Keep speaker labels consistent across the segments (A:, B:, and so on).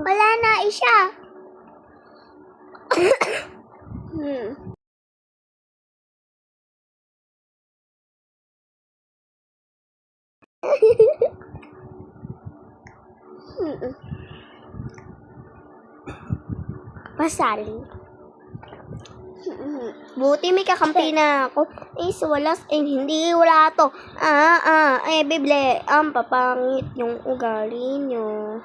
A: Wala na isa. Pasali. Buti may kakampi na ako. Wala to. Bible, papangit yung ugali nyo.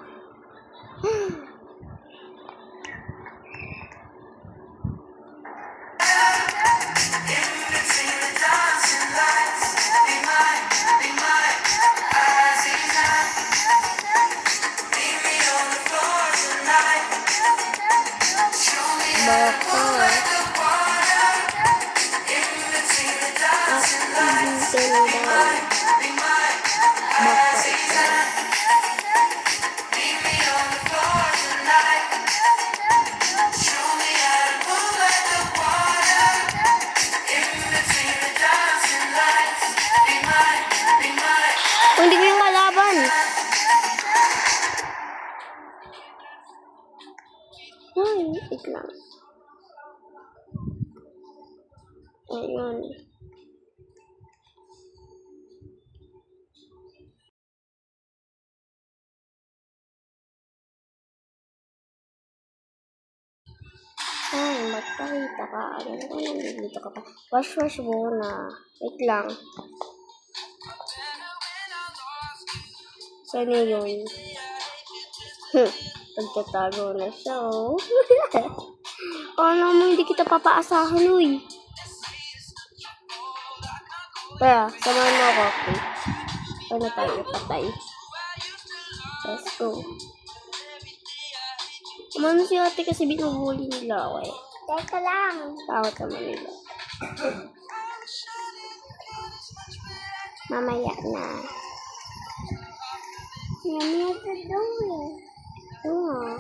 A: Hindi ko yung kalaban. Ay, wait lang. Ayun. Ay, magpakita ka. Alam ko, nandito ka pa. Wash muna. Wait lang. Sana yun. Pagtatago na siya, oh. Alam mo, hindi kita papaasahan, uy. Kaya, samahan mo ako, okay? Ano tayo, patay. Let's go. Kumano si ate kasi binubuli nila ako, eh. Teka lang. Tawag naman nila. Mamaya na. Mamaya na daw, eh. Oo.